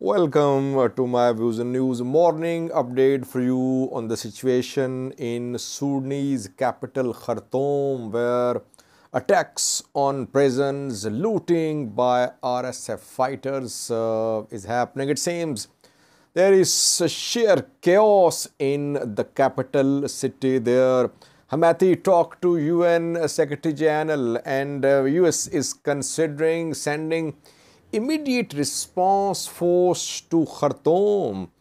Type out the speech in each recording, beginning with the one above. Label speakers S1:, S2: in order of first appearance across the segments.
S1: Welcome to my Views and News morning update for you on the situation in Sudanese capital Khartoum, where attacks on prisons, looting by RSF fighters is happening. It seems there is a sheer chaos in the capital city there. Houthi talked to UN Secretary General, and US is considering sending immediate response force to Khartoum.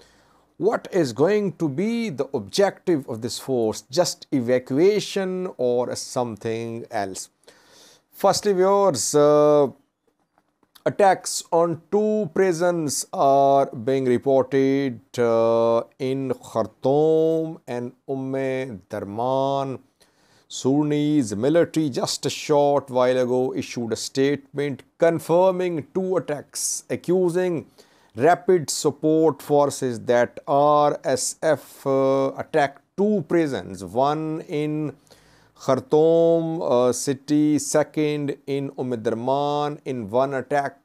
S1: What is going to be the objective of this force? Just evacuation or something else? Firstly, viewers, attacks on two prisons are being reported in Khartoum and Darman. Sudanese military just a short while ago issued a statement confirming two attacks, accusing rapid support forces that RSF attacked two prisons, one in Khartoum city, second in Darman. In one attack,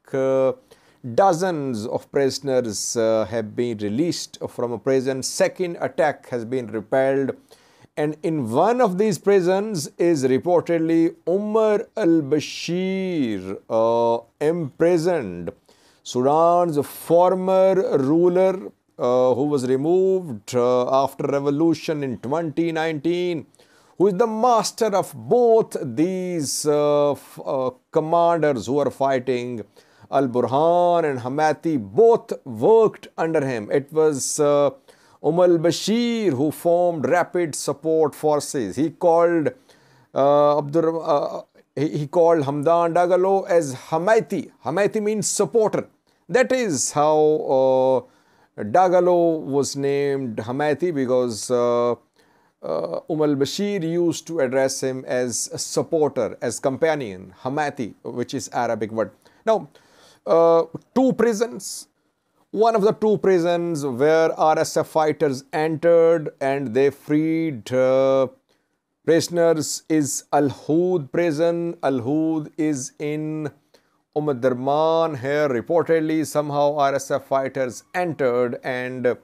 S1: dozens of prisoners have been released from a prison. Second attack has been repelled. And in one of these prisons is reportedly Umar al-Bashir imprisoned, Sudan's former ruler who was removed after revolution in 2019, who is the master of both these commanders who are fighting. Al-Burhan and Houthi both worked under him. It was Umar al-Bashir who formed rapid support forces. He called Hamdan Dagalo as Houthi. Houthi means supporter. That is how Dagalo was named Houthi, because Umar al-Bashir used to address him as a supporter, as companion, Houthi, which is Arabic word. Now, two prisons. One of the two prisons where RSF fighters entered and they freed prisoners is Al-Hood prison. Al-Hood is in Darman. Here, reportedly, somehow RSF fighters entered and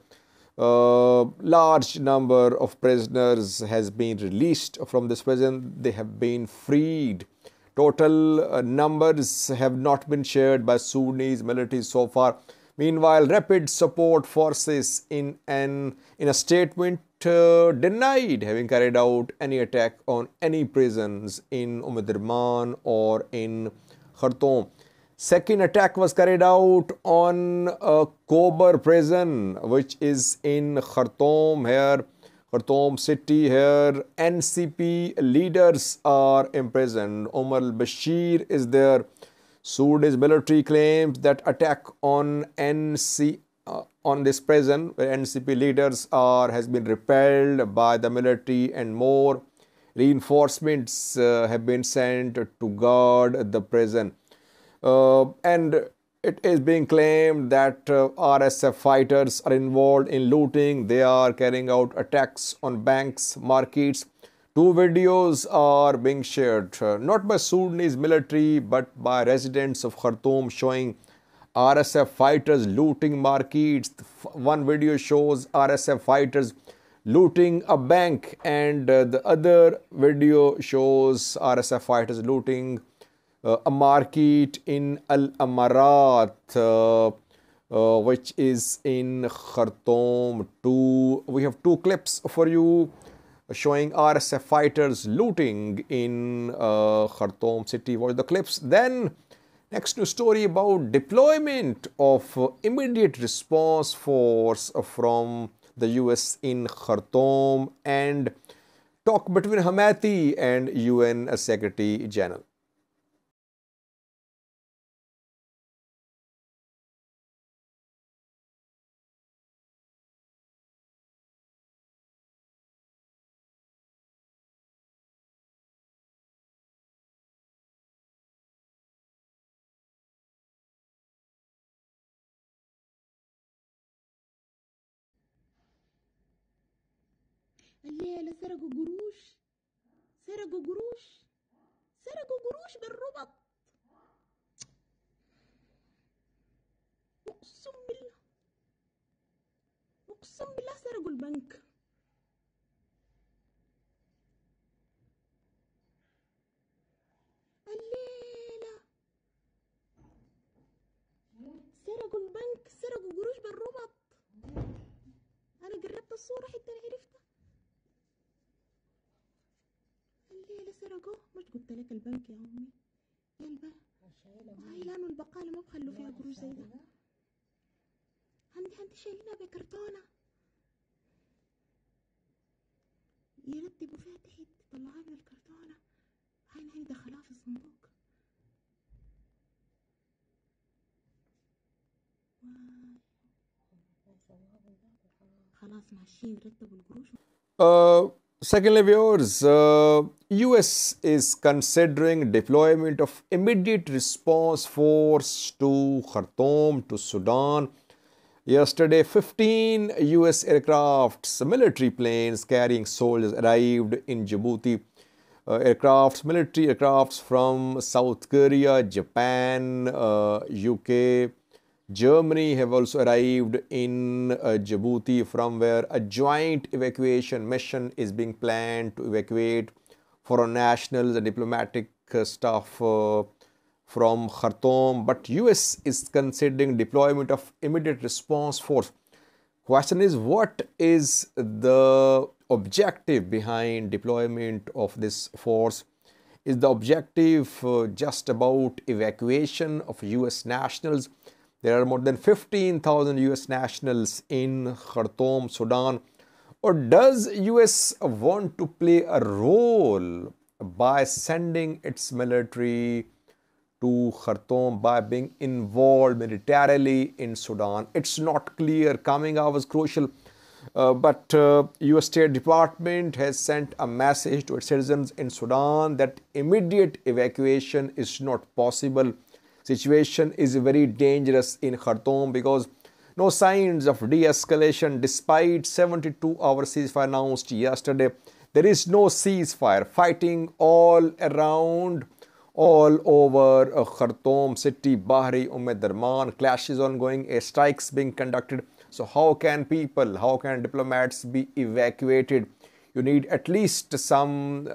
S1: large number of prisoners has been released from this prison. They have been freed. Total numbers have not been shared by Sudanese military so far. Meanwhile, rapid support forces in a statement denied having carried out any attack on any prisons in Darman or in Khartoum. Second attack was carried out on Kobar prison, which is in Khartoum. Here, Khartoum city. Here, NCP leaders are imprisoned. Umar al-Bashir is there. Sudanese military claims that attack on this prison where NCP leaders are has been repelled by the military, and more reinforcements have been sent to guard the prison. And it is being claimed that RSF fighters are involved in looting. They are carrying out attacks on banks, markets. Two videos are being shared, not by Sudanese military, but by residents of Khartoum, showing RSF fighters looting markets. One video shows RSF fighters looting a bank, and the other video shows RSF fighters looting a market in Al-Amarat, which is in Khartoum. We have two clips for you showing RSF fighters looting in Khartoum city. Watch the clips. Then, next news story about deployment of immediate response force from the US in Khartoum, and talk between Houthi and UN Secretary General.
S2: الليلة سرقوا قروش سرقوا قروش سرقوا قروش بالربط، أقسم بالله أقسم بالله سرقوا البنك. الليلة سرقوا البنك، سرقوا قروش بالربط. أنا قربت الصورة حتى أنا عرفتها. الليلة سرقوه. مش قلت لك البنك يا أمي؟ يا البنك هاي لانه البقالة ما بخلوا فيها قروش زي ده. عندي شايلينها بكرتونة يرتبوا فيها تحت، طلعوها من الكرتونة. هاي دخلوها في الصندوق. خلاص ماشيين رتبوا القروش.
S1: Secondly, viewers, US is considering deployment of immediate response force to Khartoum, to Sudan. Yesterday, 15 US aircrafts, military planes carrying soldiers arrived in Djibouti. Military aircrafts from South Korea, Japan, UK, Germany have also arrived in Djibouti, from where a joint evacuation mission is being planned to evacuate foreign nationals and diplomatic staff from Khartoum. But US is considering deployment of immediate response force. Question is, what is the objective behind deployment of this force? Is the objective just about evacuation of US nationals? There are more than 15,000 US nationals in Khartoum, Sudan. Or does US want to play a role by sending its military to Khartoum, by being involved militarily in Sudan? It's not clear. Coming out was crucial. But US State Department has sent a message to its citizens in Sudan that immediate evacuation is not possible. Situation is very dangerous in Khartoum because no signs of de-escalation despite 72-hour ceasefire announced yesterday. There is no ceasefire. Fighting all around, all over Khartoum city, Bahri, Darman, clashes ongoing, strikes being conducted. So how can people, how can diplomats be evacuated? You need at least some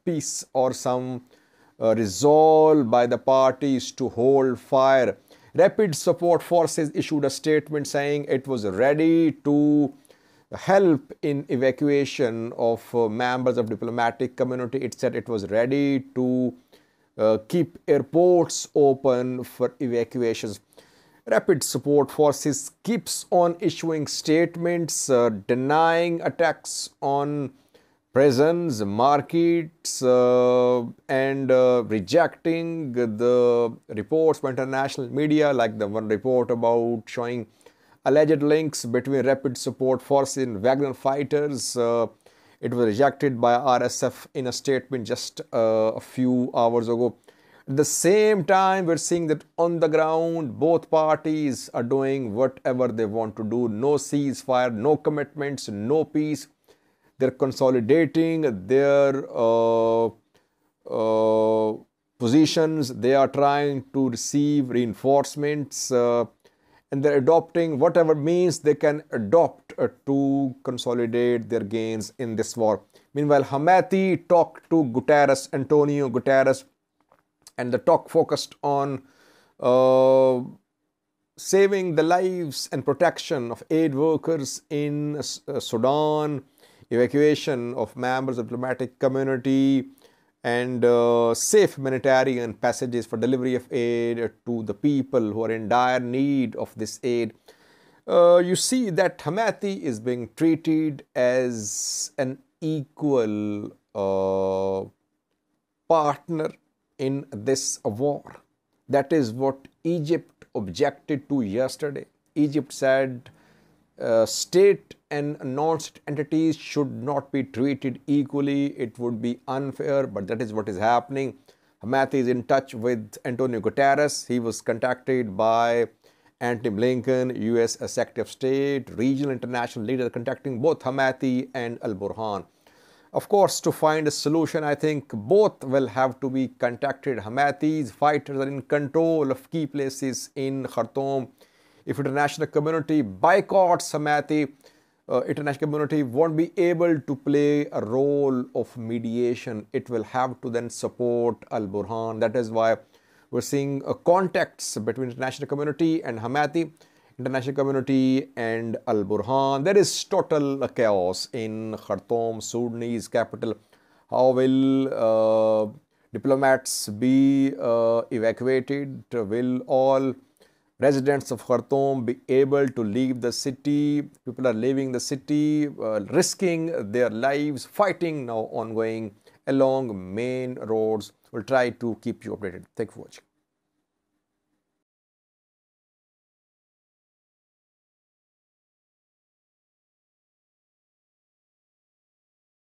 S1: peace or some resolve by the parties to hold fire. Rapid Support Forces issued a statement saying it was ready to help in evacuation of members of diplomatic community. It said it was ready to keep airports open for evacuations. Rapid Support Forces keeps on issuing statements denying attacks on prisons, markets, and rejecting the reports by international media, like the one report about showing alleged links between Rapid Support Forces and Wagner fighters. It was rejected by RSF in a statement just a few hours ago. At the same time, we're seeing that on the ground, both parties are doing whatever they want to do. No ceasefire, no commitments, no peace. They're consolidating their positions. They are trying to receive reinforcements and they're adopting whatever means they can adopt to consolidate their gains in this war. Meanwhile, Hamati talked to Antonio Guterres, and the talk focused on saving the lives and protection of aid workers in Sudan, evacuation of members of diplomatic community, and safe humanitarian passages for delivery of aid to the people who are in dire need of this aid. You see that Hamati is being treated as an equal partner in this war. That is what Egypt objected to yesterday. Egypt said state and non-state entities should not be treated equally. It would be unfair, but that is what is happening. Hamati is in touch with Antonio Guterres. He was contacted by Antony Blinken, US Secretary of State. Regional international leaders contacting both Hamati and Al-Burhan. Of course, to find a solution, I think both will have to be contacted. Hamati's fighters are in control of key places in Khartoum. If international community boycotts Houthi, international community won't be able to play a role of mediation. It will have to then support Al-Burhan. That is why we're seeing contacts between international community and Houthi, international community and Al-Burhan. There is total chaos in Khartoum, Sudanese capital. How will diplomats be evacuated? Will all residents of Khartoum be able to leave the city? People are leaving the city, risking their lives, fighting now ongoing along main roads. We'll try to keep you updated. Thank you for watching.